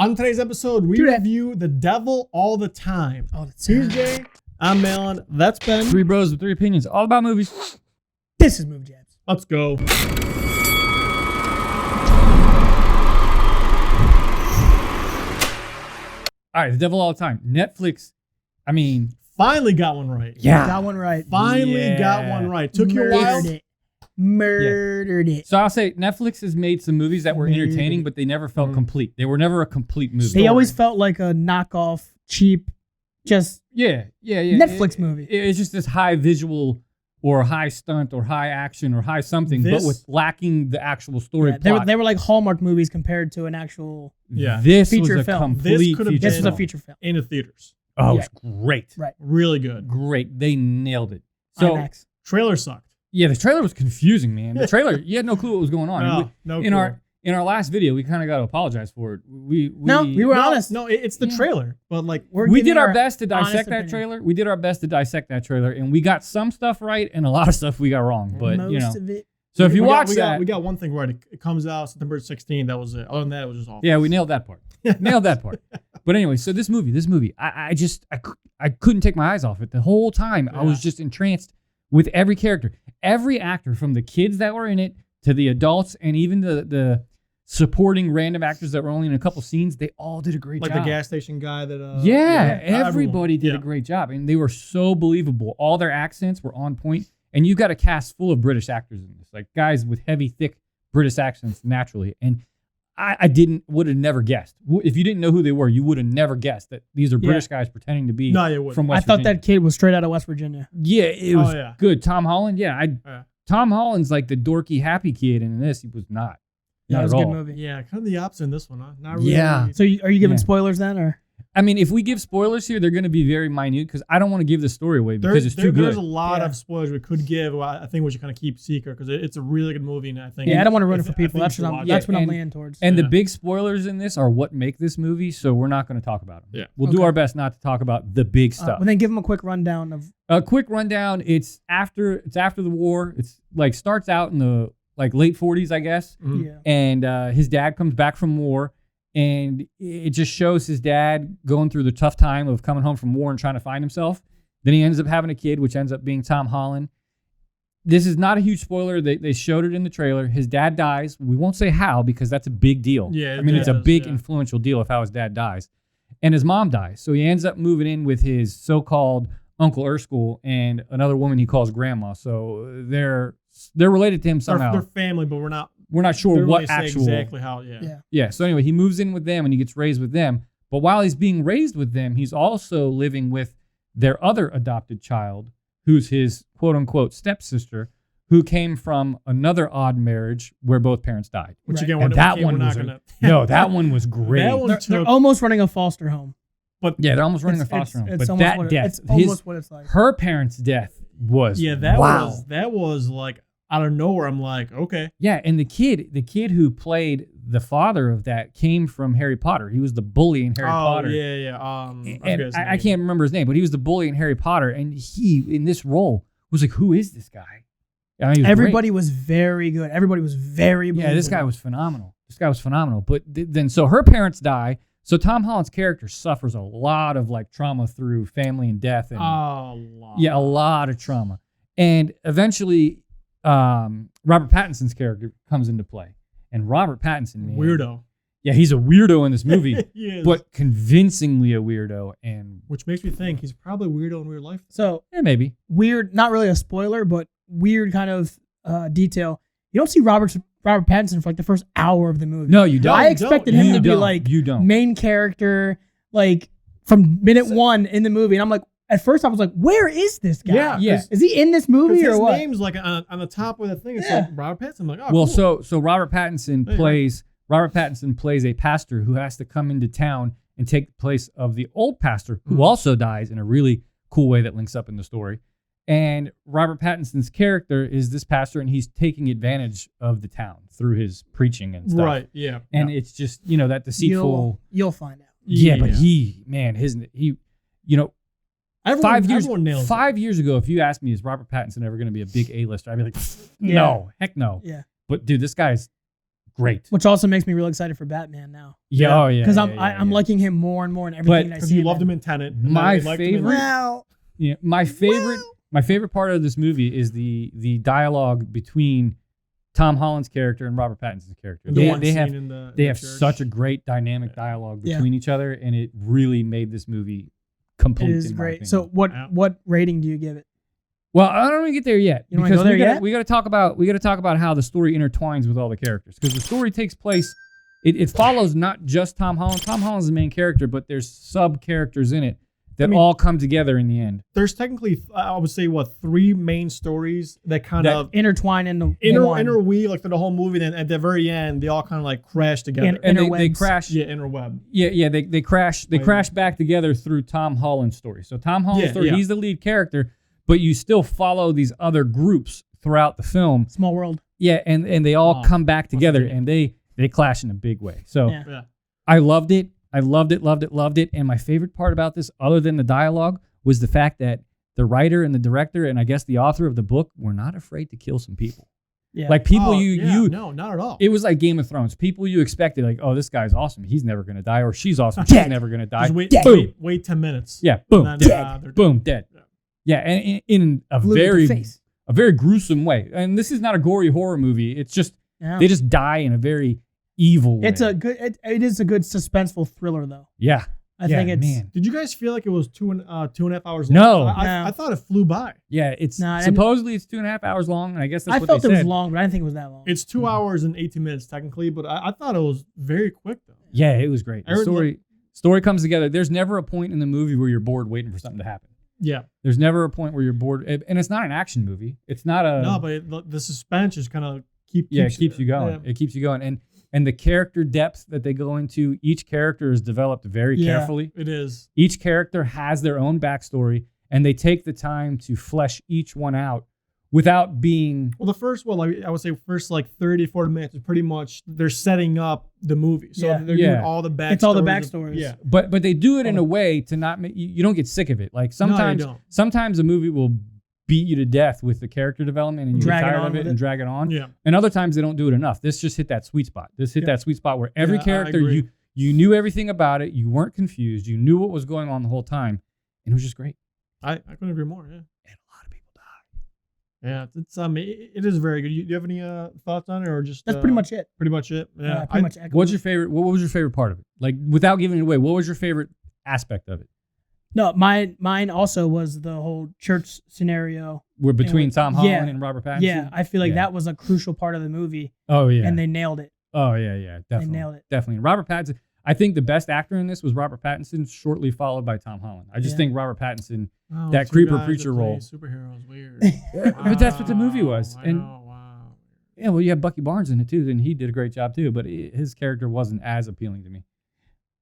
On today's episode, we review The Devil All the Time. Here's Jay. I'm Malin. That's Ben. Three bros with three opinions, all about movies. This is Movie Jabs. Let's go. All right, The Devil All the Time. Netflix, I mean... Finally got one right. Yeah. Got one right. Finally got one right. Took you a while. Murdered it. So I'll say Netflix has made some movies that were entertaining, but they never felt complete. They were never a complete movie. They always felt like a knockoff, cheap, just Netflix movie. It's just this high visual or high stunt or high action or high something, but with lacking the actual story plot. They were like Hallmark movies compared to an actual This feature was a film. complete This was a feature film. In the theaters. Oh, it was great. Right. Really good. Great. They nailed it. So IMAX. Trailer sucked. Yeah, the trailer was confusing, man. The trailer, you had no clue what was going on. No in clue. In our last video, we kind of got to apologize for it. We were honest. No, it's the trailer. But like we did our best to dissect that trailer. We did our best to dissect that trailer, and we got some stuff right and a lot of stuff we got wrong. But most of it. So if you watch that, we got one thing right. It comes out September 16th. That was it. Other than that, it was just awful. Yeah, we nailed that part. Nailed that part. But anyway, so this movie, I couldn't take my eyes off it the whole time. I was just entranced with every character, every actor, from the kids that were in it to the adults, and even the supporting random actors that were only in a couple scenes. They all did a great job. Like the gas station guy that. Everybody did a great job, and they were so believable. All their accents were on point, and you got a cast full of British actors in this, like guys with heavy, thick British accents naturally. And I would have never guessed. If you didn't know who they were, you would have never guessed that these are British guys pretending to be from West Virginia. I thought that kid was straight out of West Virginia. Yeah, it was good. Tom Holland, Tom Holland's like the dorky, happy kid, and in this, he was not. Yeah, it was a good movie. Yeah, kind of the opposite in this one, huh? Not really. Yeah. So are you giving spoilers then, or? I mean, if we give spoilers here, they're going to be very minute because I don't want to give the story away because it's too good. There's a lot of spoilers we could give. I think we should kind of keep secret because it's a really good movie, and I think. Yeah, I don't want to ruin it for people. That's what I'm leaning towards. And the big spoilers in this are what make this movie, so we're not going to talk about them. Yeah, we'll do our best not to talk about the big stuff. Well, then give them a quick rundown of. A quick rundown. It's after the war. It's like starts out in the late 40s, I guess. Mm-hmm. Yeah. And his dad comes back from war. And it just shows his dad going through the tough time of coming home from war and trying to find himself. Then he ends up having a kid, which ends up being Tom Holland. This is not a huge spoiler. They showed it in the trailer. His dad dies. We won't say how because that's a big deal. Yeah, I mean, it's a big influential deal of how his dad dies. And his mom dies. So he ends up moving in with his so-called Uncle Erskine and another woman he calls Grandma. So they're related to him somehow. They're family, but we're not sure what actual exactly how. Yeah. So anyway, he moves in with them and he gets raised with them. But while he's being raised with them, he's also living with their other adopted child, who's his quote unquote stepsister, who came from another odd marriage where both parents died. Which again, that one was great. They're almost running a foster home. But they're almost running a foster home. But that death, it's almost what it's like. Her parents' death was that was like out of nowhere. I'm like, okay. Yeah, and the kid who played the father of that came from Harry Potter. He was the bully in Harry Potter. I can't remember his name, but he was the bully in Harry Potter, and he in this role was like, who is this guy? I mean, everybody was very good. Everybody was very believable. Yeah, this guy was phenomenal. But then so her parents die. So Tom Holland's character suffers a lot of trauma through family and death. And, a lot of trauma. And eventually, Robert Pattinson's character comes into play. And Robert Pattinson, man, weirdo. Yeah, he's a weirdo in this movie, he but convincingly a weirdo. And which makes me think he's probably a weirdo in real life. So maybe weird, not really a spoiler, but weird kind of detail. You don't see Robert Pattinson for the first hour of the movie. No, you don't. I expected him to be main character, from minute one in the movie. And I'm like, at first I was like, where is this guy? Yeah. Is he in this movie or what? His name's on the top of the thing. It's like Robert Pattinson. I'm like, oh, well, cool. so Robert Pattinson plays a pastor who has to come into town and take the place of the old pastor who also dies in a really cool way that links up in the story. And Robert Pattinson's character is this pastor, and he's taking advantage of the town through his preaching and stuff. Right, yeah. And it's just, that deceitful... You'll find out. Yeah, but he 5 years ago, if you asked me, is Robert Pattinson ever going to be a big A-lister? I'd be like, no, heck no. Yeah. But dude, this guy's great. Which also makes me real excited for Batman now. Yeah, because I'm liking him more and more in everything I see. Because you loved him in Tenet. My favorite part of this movie is the dialogue between Tom Holland's character and Robert Pattinson's character. They have such a great dynamic dialogue between each other, and it really made this movie complete. It is great. So what rating do you give it? Well, I don't want to get there yet. You don't want to go there yet? We got to talk about how the story intertwines with all the characters, because the story takes place. It follows not just Tom Holland. Tom Holland's the main character, but there's sub characters in it that all come together in the end. There's technically, I would say, 3 main stories that kind of intertwine into interweave like through the whole movie. And at the very end, they all kind of like crash together. And they crash. Yeah, interweb. Yeah. They crash. They crash back together through Tom Holland's story. So Tom Holland's story, he's the lead character, but you still follow these other groups throughout the film. Small world. Yeah, and they all come back together, and they clash in a big way. So I loved it. I loved it. And my favorite part about this, other than the dialogue, was the fact that the writer and the director and I guess the author of the book were not afraid to kill some people. Yeah. Like people no, not at all. It was like Game of Thrones. People you expected, like, oh, this guy's awesome. He's never going to die. Or she's awesome. She's never going to die. Just wait 10 minutes. Yeah, boom, dead. Boom, dead. Yeah, and in a very gruesome way. And this is not a gory horror movie. It's just, they just die in a very evil way. It's it is a good suspenseful thriller though. Yeah. I think it's. Man. Did you guys feel like it was 2.5 hours long? No. I thought it flew by. Yeah, supposedly it's 2.5 hours long, and I guess that's what they said. I felt it was long, but I didn't think it was that long. It's 2 hours and 18 minutes technically, but I thought it was very quick though. Yeah, it was great. The story comes together. There's never a point in the movie where you're bored waiting for something to happen. Yeah. There's never a point where you're bored, and it's not an action movie. It's not a. No, but the suspense just kind of keeps you going. Yeah. It keeps you going, and the character depth that they go into, each character is developed very carefully. It is. Each character has their own backstory, and they take the time to flesh each one out without being... Well, the first one, like I would say, first 30, 40 minutes is pretty much they're setting up the movie. So they're doing all the backstories. It's all the backstories. Yeah. But they do it in a way to not make... You don't get sick of it. Like sometimes a movie will beat you to death with the character development and you get tired of it and drag it on. Yeah. And other times they don't do it enough. This just hit that sweet spot. That sweet spot where every character, you knew everything about it. You weren't confused. You knew what was going on the whole time. And it was just great. I couldn't agree more, yeah. And a lot of people died. Yeah, it is very good. Do you have any thoughts on it or just... That's pretty much it. Pretty much it. Yeah. Pretty much what was your favorite part of it? Like, without giving it away, what was your favorite aspect of it? No, mine also was the whole church scenario. We're between Tom Holland and Robert Pattinson? Yeah, I feel like that was a crucial part of the movie. Oh, yeah. And they nailed it. Oh, yeah, definitely. They nailed it. Definitely. Robert Pattinson, I think the best actor in this was Robert Pattinson, shortly followed by Tom Holland. I just think Robert Pattinson, that creeper preacher role. Superheroes, weird. But that's what the movie was. Wow. Yeah, well, you have Bucky Barnes in it too, and he did a great job too, but his character wasn't as appealing to me.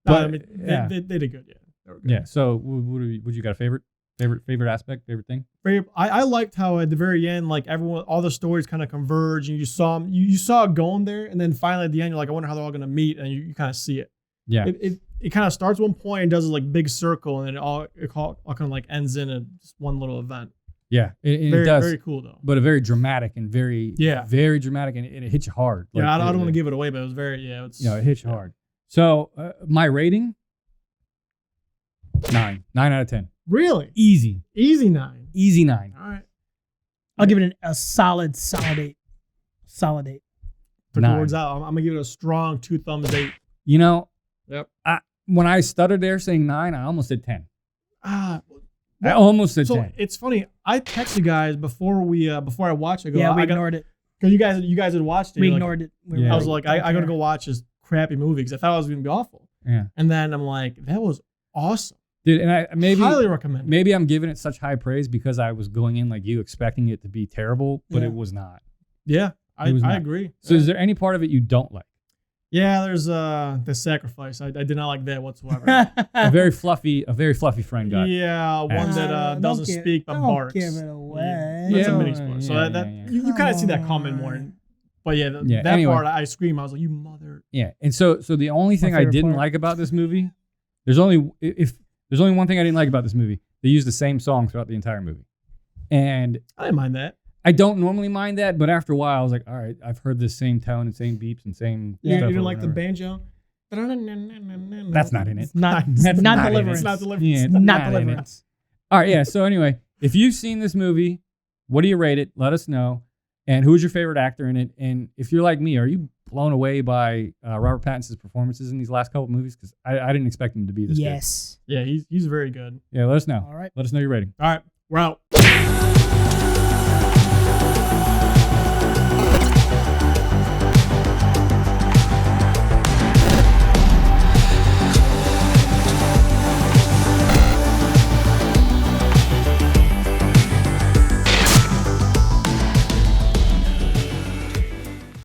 But they did good, yeah. Yeah. So, would you got a favorite aspect, favorite thing? I liked how at the very end, like all the stories kind of converge, and you saw it going there, and then finally at the end, you're like, I wonder how they're all gonna meet, and you kind of see it. Yeah. It kind of starts one point and does a big circle, and then it all kind of like ends in just one little event. Yeah, it does. Very cool though. But a very dramatic and very dramatic, and it hits you hard. Yeah, I don't want to give it away, but it was very it hits you hard. So my rating. 9 out of 10. Really? Easy 9. Easy 9. All right. I'll give it a solid 8. Solid 8. Took the words out. I'm gonna give it a strong 2 thumbs 8. You know. Yep. When I stuttered there saying 9, I almost said 10. I Well, almost said so 10. It's funny. I texted you guys before I watched it. Yeah, we ignored it. Because you guys had watched it. We ignored it. I was like, I gotta go watch this crappy movie because I thought it was gonna be awful. Yeah. And then I'm like, that was awesome. Dude, and I highly recommend it. Maybe I'm giving it such high praise because I was going in like you, expecting it to be terrible, but it was not. Yeah, I agree. So is there any part of it you don't like? Yeah, there's the sacrifice. I did not like that whatsoever. a very fluffy friend got. Yeah, one that doesn't speak but barks. Don't give it away. That's a mini spoiler. So you kind of see that coming more. But that part I scream. I was like, you mother. Yeah, and so the only thing I didn't like about this movie, there's only one thing I didn't like about this movie. They used the same song throughout the entire movie, and I didn't mind that. I don't normally mind that, but after a while, I was like, all right, I've heard this same tone and same beeps and same. Yeah, stuff you don't or like the whatever. banjo? That's not in it. It's not Deliverance. It's not Deliverance. Yeah, it's Not in Deliverance. it. All right, yeah. So anyway, if you've seen this movie, what do you rate it? Let us know. And who's your favorite actor in it? And if you're like me, are you blown away by Robert Pattinson's performances in these last couple movies? Because I didn't expect him to be this good. Yes. Yeah, he's very good. Yeah, let us know. All right. Let us know your rating. All right, we're out.